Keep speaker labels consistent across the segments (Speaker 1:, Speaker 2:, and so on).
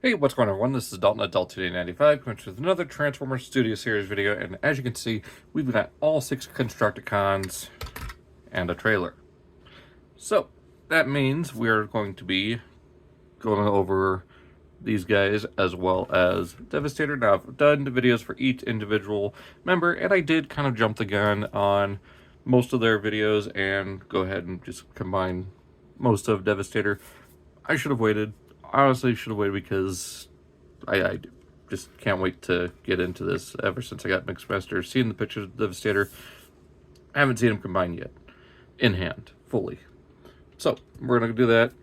Speaker 1: Hey, what's going on, everyone? This is Dalton at Dalton95, coming with another Transformers Studio Series video, and as you can see, we've got all 6 Constructicons and a trailer. So, that means we're going to be going over these guys as well as Devastator. Now, I've done the videos for each individual member, and I did kind of jump the gun on most of their videos and go ahead and just combine most of Devastator. I should have waited. Honestly, should have waited because I just can't wait to get into this. Ever since I got Mixmaster, seeing the pictures of Devastator, I haven't seen them combined yet, in hand, fully. So, we're going to do that.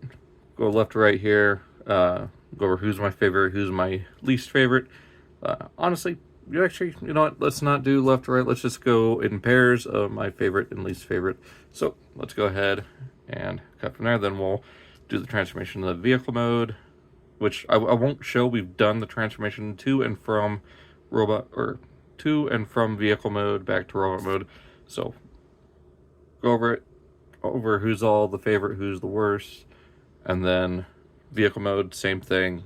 Speaker 1: Go left to right here. Go over who's my favorite, who's my least favorite. Honestly, you know what? Let's not do left to right. Let's just go in pairs of my favorite and least favorite. So, let's go ahead and cut from there. Then we'll do the transformation to the vehicle mode, which I won't show. We've done the transformation to and from robot, or to and from vehicle mode back to robot mode. So go over it, over who's all the favorite, who's the worst, and then vehicle mode, same thing.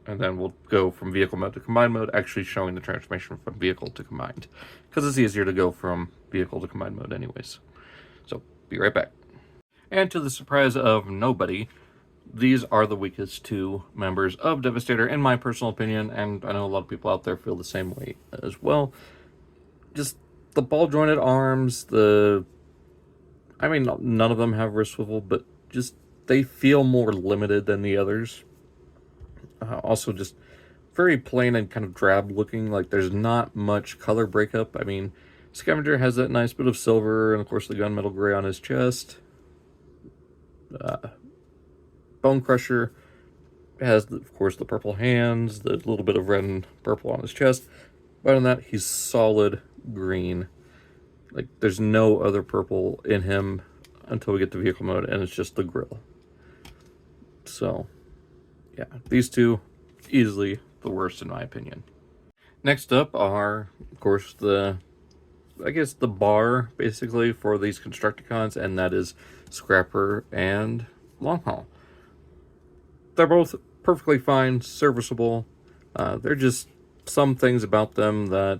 Speaker 1: And then we'll go from vehicle mode to combined mode, actually showing the transformation from vehicle to combined, because it's easier to go from vehicle to combined mode anyways. So be right back. And to the surprise of nobody, these are the weakest 2 members of Devastator, in my personal opinion, and I know a lot of people out there feel the same way as well. Just the ball-jointed arms, none of them have wrist swivel, but just they feel more limited than the others. Also, just very plain and kind of drab looking, like there's not much color breakup. I mean, Scavenger has that nice bit of silver, and of course the gunmetal gray on his chest. Bone Crusher has, of course, the purple hands, the little bit of red and purple on his chest. But other than that, he's solid green. Like, there's no other purple in him until we get to vehicle mode, and it's just the grill. So, yeah, these 2, easily the worst in my opinion. Next up are, of course, the bar, basically, for these Constructicons, and that is Scrapper and Long Haul. They're both perfectly fine, serviceable. They're just some things about them that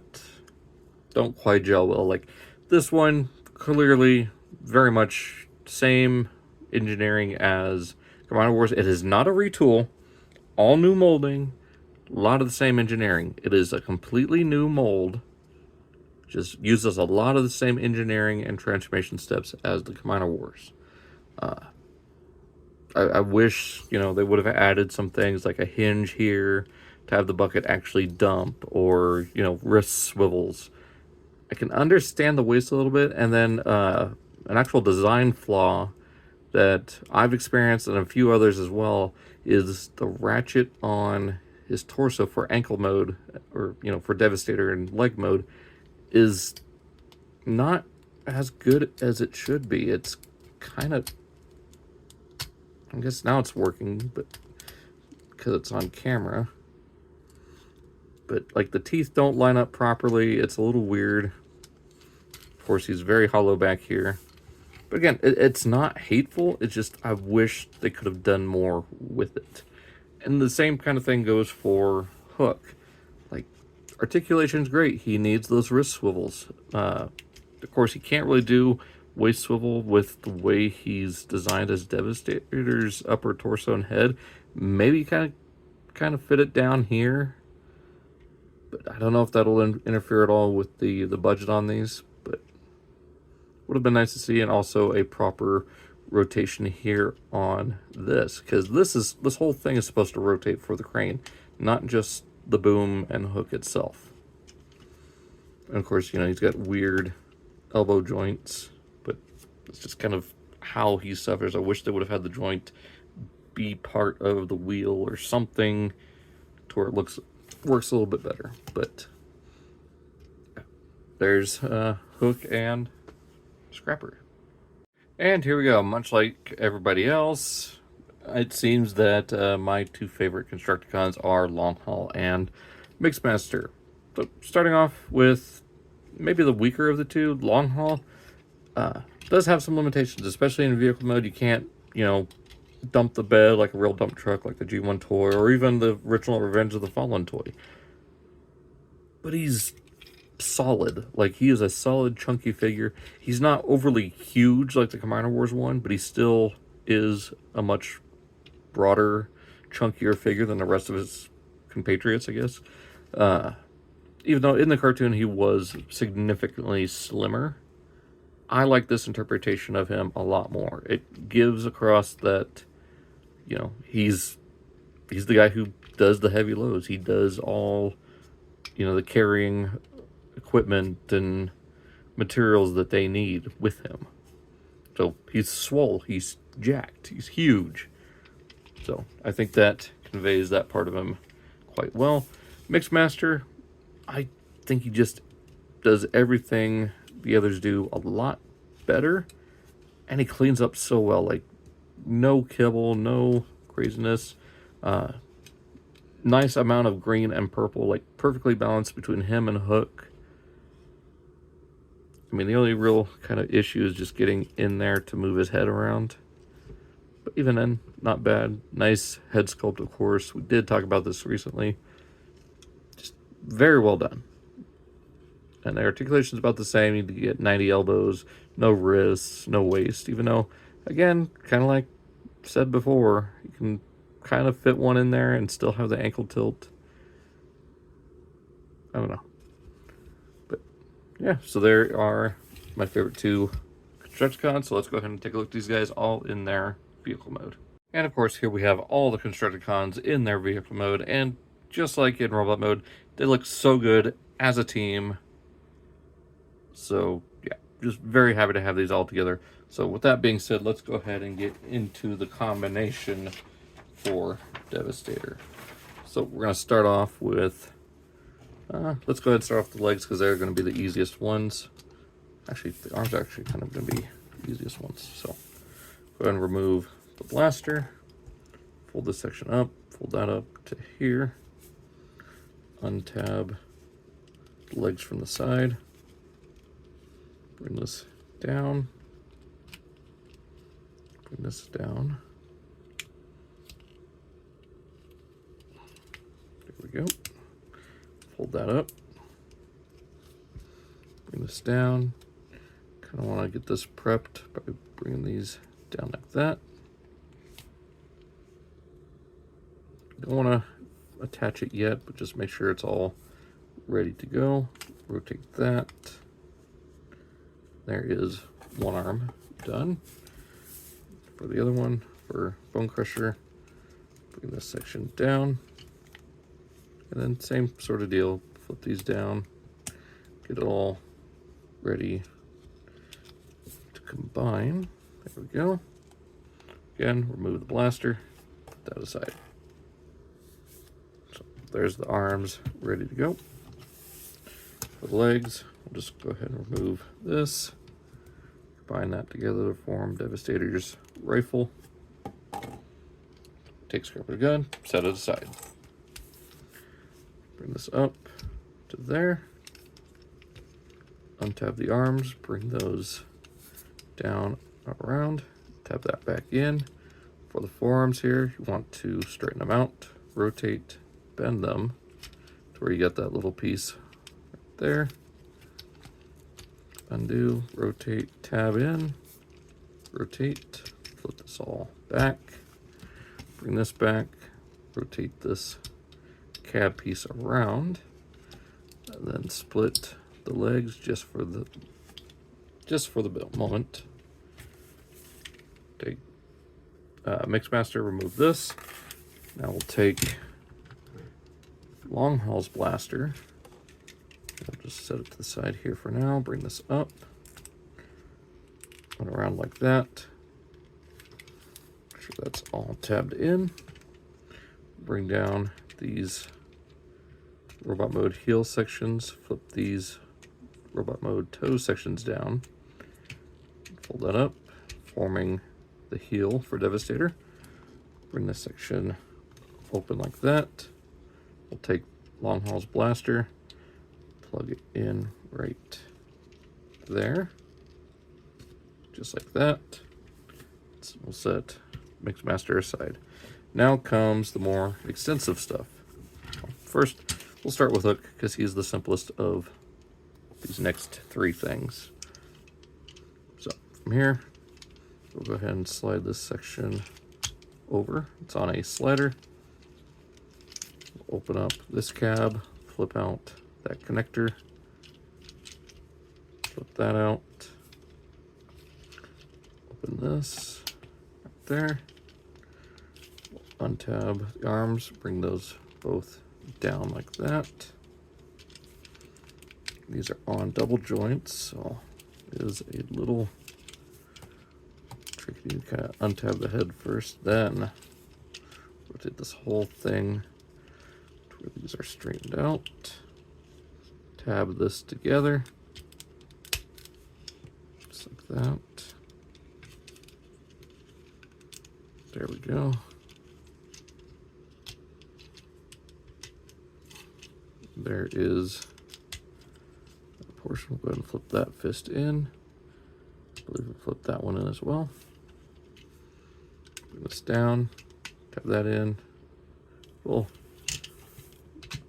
Speaker 1: don't quite gel well. Like this one, clearly very much same engineering as Commander Wars. It is not a retool, all new molding, a lot of the same engineering. It is a completely new mold. Just uses a lot of the same engineering and transformation steps as the Commander Wars. I wish, they would have added some things like a hinge here to have the bucket actually dump, or, wrist swivels. I can understand the waist a little bit, and then an actual design flaw that I've experienced and a few others as well is the ratchet on his torso for ankle mode, or, for Devastator and leg mode, is not as good as it should be. It's kind of, I guess now it's working, but because it's on camera. But like the teeth don't line up properly. It's a little weird. Of course, he's very hollow back here. But again, it's not hateful. It's just I wish they could have done more with it. And the same kind of thing goes for Hook. Like, articulation's great. He needs those wrist swivels. Of course, he can't really do waist swivel with the way he's designed as Devastator's upper torso and head. Maybe kind of fit it down here, but I don't know if that'll interfere at all with the budget on these. But would have been nice to see, and also a proper rotation here on this, because this whole thing is supposed to rotate for the crane, not just the boom and hook itself. And of course, he's got weird elbow joints, but it's just kind of how he suffers. I wish they would have had the joint be part of the wheel or something to where it works a little bit better. But there's Hook and Scrapper. And here we go. Much like everybody else, it seems that my 2 favorite Constructicons are Long Haul and Mixmaster. So starting off with maybe the weaker of the 2, Long Haul does have some limitations, especially in vehicle mode. You can't, dump the bed like a real dump truck, like the G1 toy, or even the original Revenge of the Fallen toy. But he's solid. Like, he is a solid, chunky figure. He's not overly huge like the Combiner Wars one, but he still is a much broader, chunkier figure than the rest of his compatriots, I guess. Even though in the cartoon he was significantly slimmer, I like this interpretation of him a lot more. It gives across that, you know, he's the guy who does the heavy loads. He does all, you know, the carrying equipment and materials that they need with him. So he's swole, he's jacked, he's huge. So I think that conveys that part of him quite well. Mixmaster, I think he just does everything the others do a lot better, and he cleans up so well. Like, no kibble, no craziness. Nice amount of green and purple, like perfectly balanced between him and Hook. I mean, the only real kind of issue is just getting in there to move his head around. But even then, not bad. Nice head sculpt, of course. We did talk about this recently. Just very well done. And the articulation's about the same. You need to get 90 elbows, no wrists, no waist. Even though, again, kind of like said before, you can kind of fit one in there and still have the ankle tilt. I don't know. But yeah, so there are my favorite two Constructicons. So let's go ahead and take a look at these guys all in their vehicle mode. And of course, here we have all the Constructicons in their vehicle mode. And just like in robot mode, they look so good as a team. So yeah, just very happy to have these all together. So with that being said, let's go ahead and get into the combination for Devastator. So we're going to start off with, let's go ahead and start off the legs because they're going to be the easiest ones. Actually, the arms are actually kind of going to be the easiest ones. So go ahead and remove the blaster, fold this section up, fold that up to here, untab the legs from the side, bring this down, bring this down. There we go. Fold that up, bring this down. Kind of want to get this prepped by bringing these down like that. Don't want to attach it yet, but just make sure it's all ready to go. Rotate that. There is one arm done. For the other one, for Bone Crusher, bring this section down. And then same sort of deal, flip these down, get it all ready to combine. There we go. Again, remove the blaster, put that aside. So there's the arms ready to go. For the legs, we'll just go ahead and remove this. Combine that together to form Devastator's rifle. Take scrap of the gun, set it aside. Bring this up to there. Untab the arms, bring those down around. Tap that back in. For the forearms here, you want to straighten them out, rotate, bend them to where you get that little piece right there. Undo, rotate, tab in, rotate, flip this all back, bring this back, rotate this cab piece around, and then split the legs just for the moment. Take Mixmaster, remove this. Now we'll take Longhall's blaster. I'll just set it to the side here for now. Bring this up, run around like that. Make sure that's all tabbed in. Bring down these robot mode heel sections. Flip these robot mode toe sections down. Fold that up, forming the heel for Devastator. Bring this section open like that. We'll take Longhall's blaster, plug it in right there, just like that. So we'll set Mixmaster aside. Now comes the more extensive stuff. First, we'll start with Hook, because he's the simplest of these next three things. So, from here, we'll go ahead and slide this section over. It's on a slider. We'll open up this cab, flip out that connector, flip that out, open this right there, we'll untab the arms, bring those both down like that. These are on double joints, so it is a little tricky to kind of untab the head first, then rotate this whole thing to where these are straightened out. Tab this together, just like that. There we go. There is a portion. We'll go ahead and flip that fist in. I believe we'll flip that one in as well. Bring this down, tab that in. We'll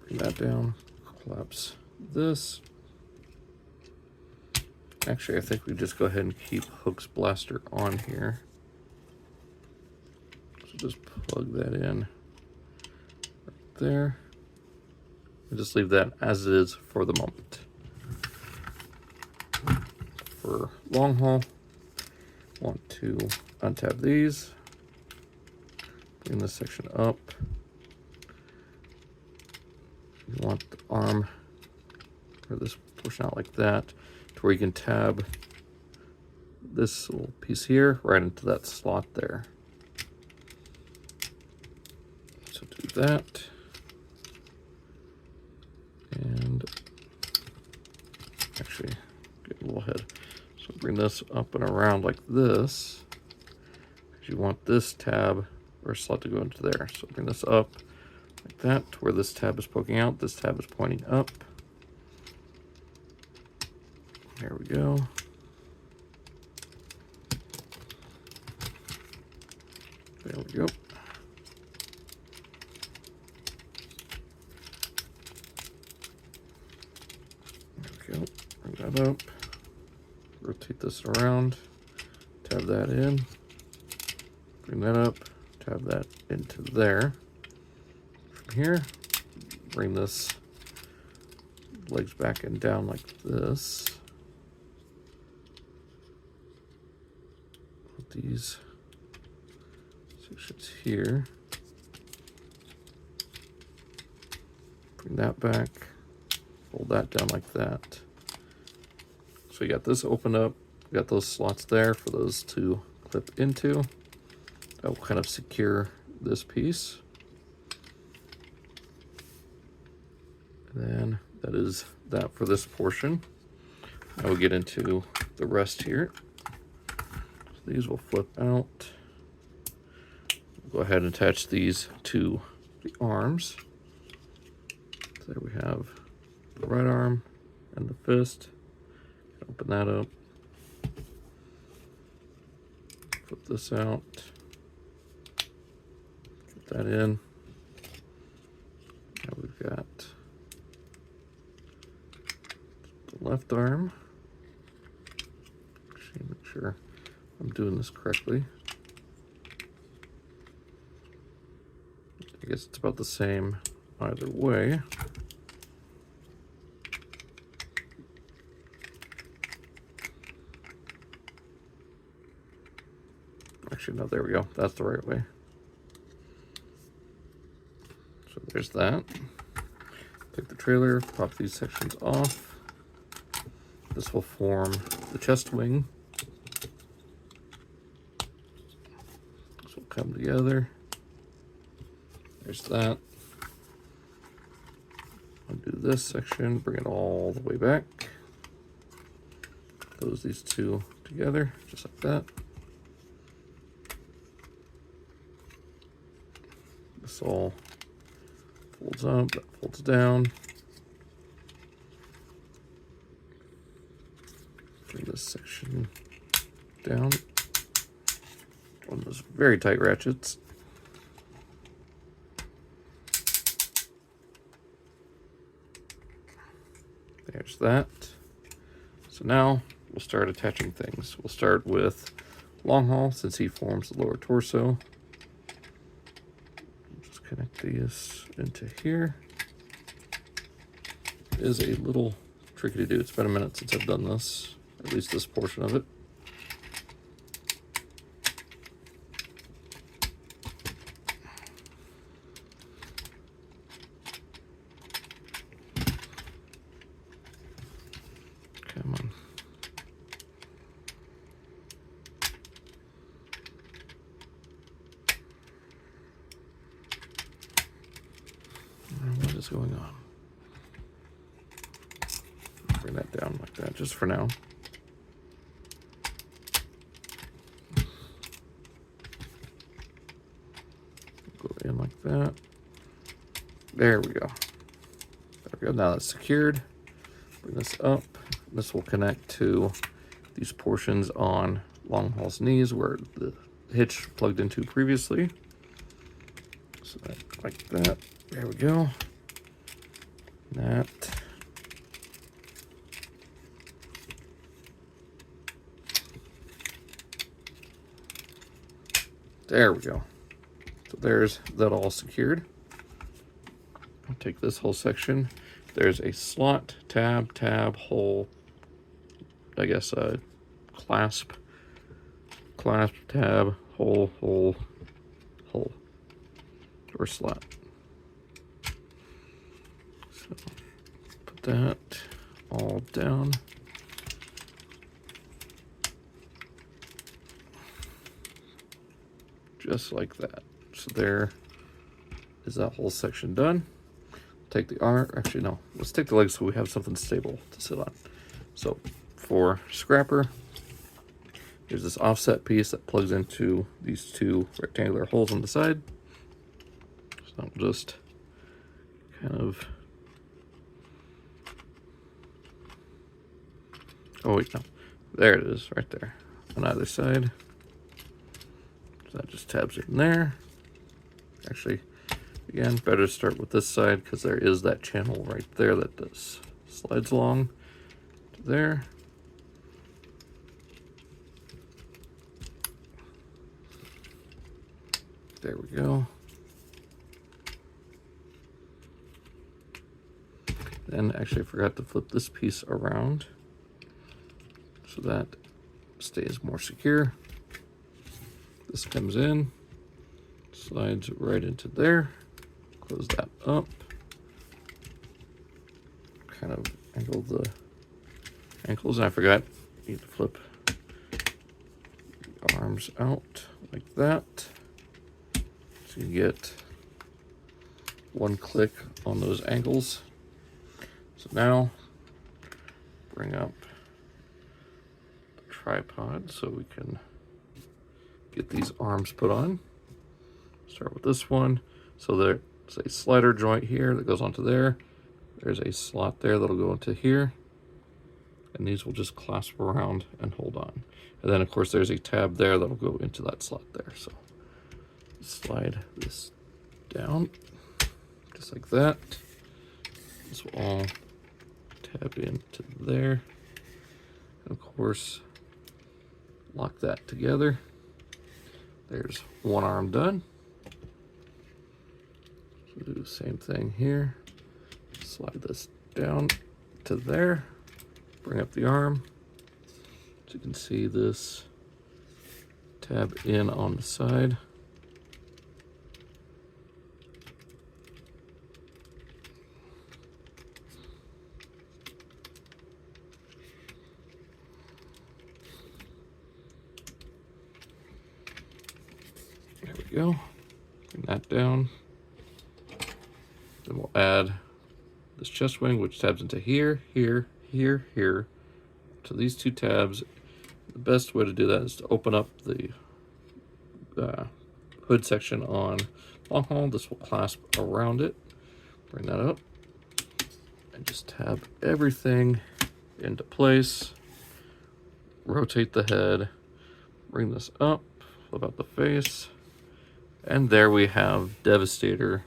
Speaker 1: bring that down, collapse this. Actually, I think we just go ahead and keep Hook's blaster on here. So just plug that in right there. And just leave that as it is for the moment. For long haul, want to untab these, bring this section up. You want the arm or this portion out like that, to where you can tab this little piece here right into that slot there. So do that. And actually get a little head. So bring this up and around like this, because you want this tab or slot to go into there. So bring this up like that, to where this tab is poking out, this tab is pointing up. There we go. There we go. There we go. Bring that up. Rotate this around. Tab that in. Bring that up. Tab that into there. From here, bring this legs back and down like this. Put these sections here. Bring that back. Fold that down like that. So you got this opened up. You got those slots there for those to clip into. That will kind of secure this piece. And then that is that for this portion. Now we'll get into the rest here. So these will flip out. We'll go ahead and attach these to the arms. So there we have the right arm and the fist. Open that up. Flip this out. Get that in. Now we've got the left arm. Actually, make sure I'm doing this correctly. I guess it's about the same either way. Actually, no, there we go. That's the right way. So there's that. Take the trailer, pop these sections off. This will form the chest wing. This will come together. There's that. Undo this section, bring it all the way back. Close these two together, just like that. This all folds up, that folds down. Bring this section down. One of those very tight ratchets. There's that. So now we'll start attaching things. We'll start with long haul since he forms the lower torso. Just connect these into here. It is a little tricky to do. It's been a minute since I've done this, at least this portion of it. Come on. What is going on? Bring that down like that, just for now. Go in like that. There we go. There we go. Now that's secured. Bring this up. This will connect to these portions on long haul's knees where the hitch plugged into previously. So that, like that. There we go. That. There we go. So there's that all secured. I'll take this whole section. There's a slot, tab, hole, I guess clasp, tab, hole, or slot. So put that all down. Just like that. So there is that whole section done. Take the arm, actually no, let's take the legs so we have something stable to sit on. So for scrapper, there's this offset piece that plugs into these two rectangular holes on the side. So I'll just kind of, oh wait, no, there it is, right there on either side. So that just tabs it in there. Actually, again, better start with this side because there is that channel right there that does slides along to there. There we go. Then actually I forgot to flip this piece around so that stays more secure. This comes in, slides right into there, close that up, kind of angle the ankles, and I forgot, you need to flip the arms out like that, so you get one click on those ankles. So now, bring up the tripod so we can get these arms put on. Start with this one. So there's a slider joint here that goes onto there. There's a slot there that'll go into here. And these will just clasp around and hold on. And then of course there's a tab there that'll go into that slot there. So slide this down just like that. This will all tab into there. And of course, lock that together. There's one arm done. So do the same thing here. Slide this down to there. Bring up the arm. So you can see this tab in on the side. There we go. Bring that down. Then we'll add this chest wing, which tabs into here, here, to these two tabs. The best way to do that is to open up the hood section on long haul. This will clasp around it. Bring that up and just tab everything into place. Rotate the head. Bring this up flip out the face. And there we have Devastator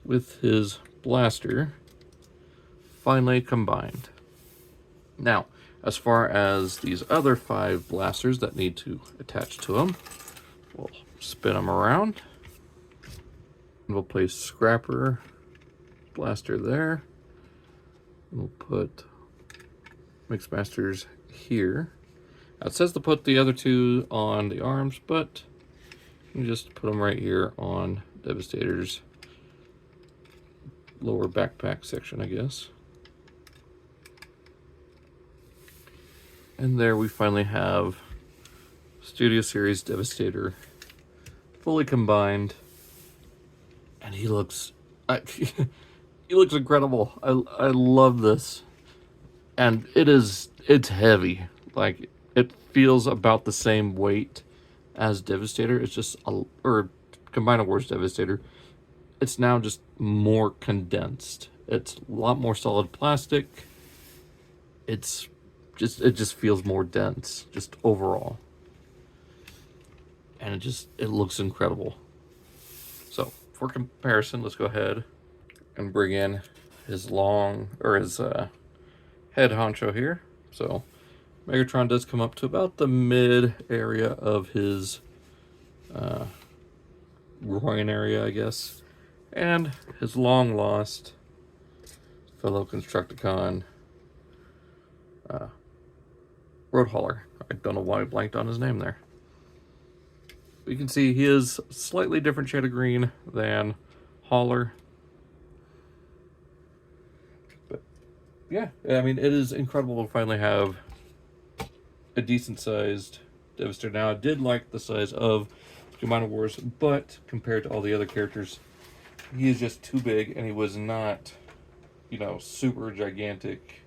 Speaker 1: with his blaster finally combined. Now, as far as these other 5 blasters that need to attach to them, we'll spin them around. We'll place Scrapper blaster there. We'll put Mixmasters here. Now it says to put the other 2 on the arms, but you can just put them right here on Devastator's lower backpack section, I guess. And there we finally have Studio Series Devastator fully combined, and he looks he looks incredible. I love this, and it's heavy. Like, it feels about the same weight as Devastator. It's just or Combiner Wars Devastator. It's now just more condensed. It's a lot more solid plastic. It just feels more dense, just overall. And it looks incredible. So, for comparison, let's go ahead and bring in his his head honcho here. So, Megatron does come up to about the mid area of his groin area, I guess. And his long lost fellow Constructicon, Road Hauler. I don't know why I blanked on his name there. But you can see he is slightly different shade of green than Hauler. But yeah, I mean, it is incredible to finally have a decent sized Devastator. Now, I did like the size of Combiner Wars, but compared to all the other characters, he is just too big, and he was not, you know, super gigantic,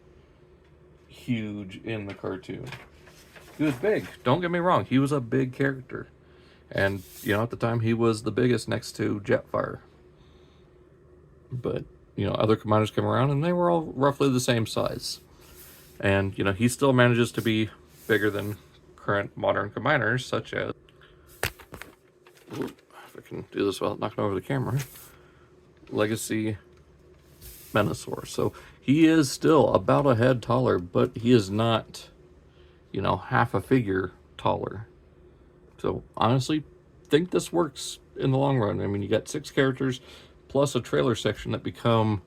Speaker 1: huge in the cartoon. He was big, don't get me wrong, he was a big character. And, you know, at the time, he was the biggest next to Jetfire. But, you know, other Combiners came around, and they were all roughly the same size. And, you know, he still manages to be bigger than current modern Combiners, such as... Ooh, if I can do this without knocking over the camera. Legacy Menasor. So he is still about a head taller, but he is not, you know, half a figure taller. So honestly, think this works in the long run. I mean, you got 6 characters plus a trailer section that become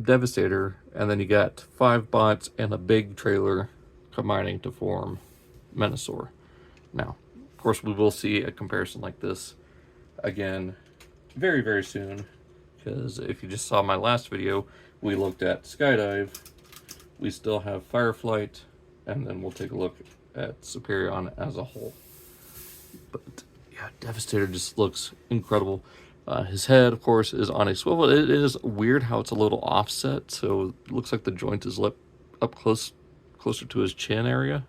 Speaker 1: Devastator, and then you got 5 bots and a big trailer combining to form Menasor. Now, of course, we will see a comparison like this again very, very soon, because if you just saw my last video, we looked at Skydive, we still have Fireflight, and then we'll take a look at Superion as a whole. But yeah, Devastator just looks incredible. His head, of course, is on a swivel. It is weird how it's a little offset, so it looks like the joint is up closer to his chin area,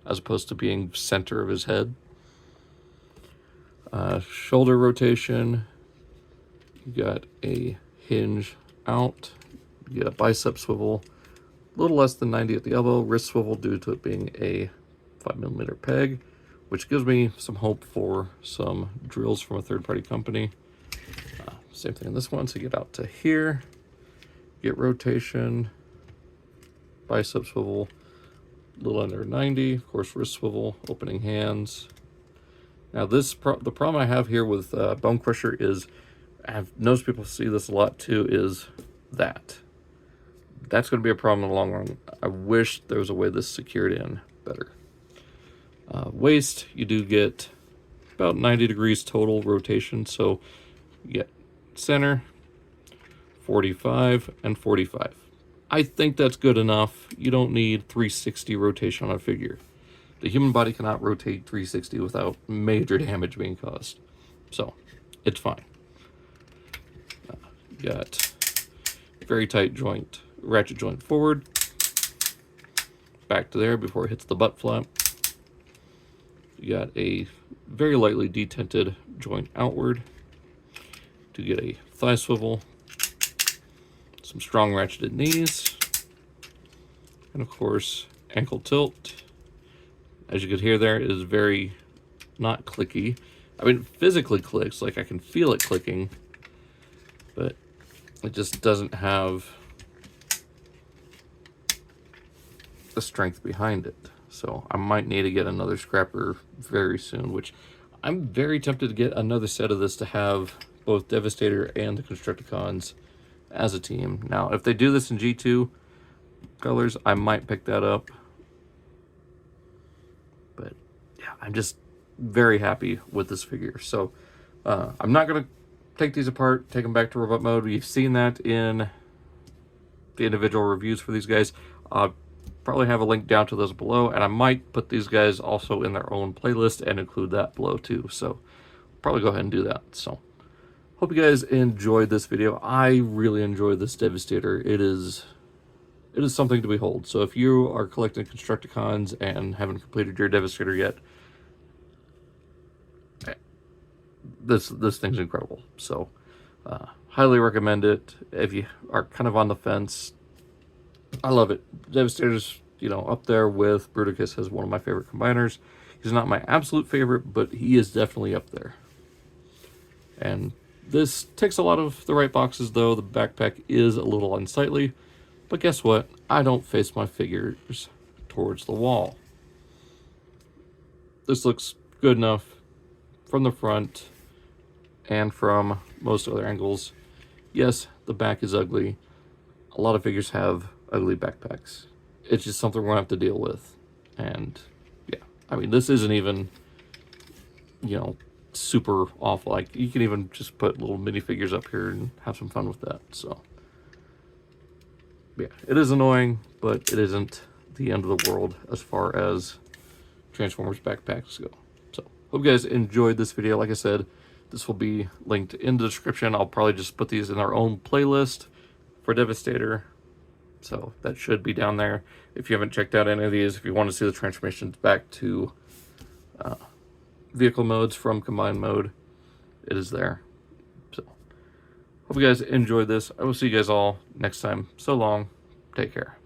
Speaker 1: as opposed to being center of his head. Shoulder rotation, you got a hinge out, you got a bicep swivel, a little less than 90 at the elbow, wrist swivel due to it being a 5mm peg, which gives me some hope for some drills from a third-party company. Same thing in this one, so you get out to here, get rotation, bicep swivel, a little under 90, of course wrist swivel, opening hands. Now the problem I have here with Bone Crusher is, I've noticed people see this a lot too, is that's going to be a problem in the long run. I wish there was a way this secured in better. Waist, you do get about 90 degrees total rotation, so you get center, 45, and 45. I think that's good enough. You don't need 360 rotation on a figure. The human body cannot rotate 360 without major damage being caused. So, it's fine. You got very tight joint, ratchet joint forward. Back to there before it hits the butt flap. You got a very lightly detented joint outward to get a thigh swivel, some strong ratcheted knees, and of course ankle tilt. As you could hear there, it is very not clicky. I mean, it physically clicks, like I can feel it clicking, but it just doesn't have the strength behind it. So I might need to get another scrapper very soon, which I'm very tempted to get another set of this to have both Devastator and the Constructicons as a team. Now, if they do this in G2 colors, I might pick that up. But yeah, I'm just very happy with this figure. So I'm not going to take these apart, take them back to robot mode. We've seen that in the individual reviews for these guys. Probably have a link down to those below, and I might put these guys also in their own playlist and include that below too. So probably go ahead and do that. So hope you guys enjoyed this video. I really enjoyed this Devastator. It is something to behold. So if you are collecting Constructicons and haven't completed your Devastator yet, this thing's incredible. So highly recommend it. If you are kind of on the fence, I love it. Devastator's, you know, up there with Bruticus as one of my favorite combiners. He's not my absolute favorite, but he is definitely up there. And this ticks a lot of the right boxes, though. The backpack is a little unsightly, but guess what? I don't face my figures towards the wall. This looks good enough from the front and from most other angles. Yes, the back is ugly. A lot of figures have ugly backpacks. It's just something we're gonna have to deal with. And yeah, I mean, this isn't even, you know, super awful. Like, you can even just put little minifigures up here and have some fun with that. So yeah, it is annoying, but it isn't the end of the world as far as Transformers backpacks go. So hope you guys enjoyed this video. Like I said, this will be linked in the description. I'll probably just put these in our own playlist for Devastator. So that should be down there. If you haven't checked out any of these, if you want to see the transformations back to vehicle modes from combined mode, it is there. So hope you guys enjoyed this. I will see you guys all next time. So long. Take care.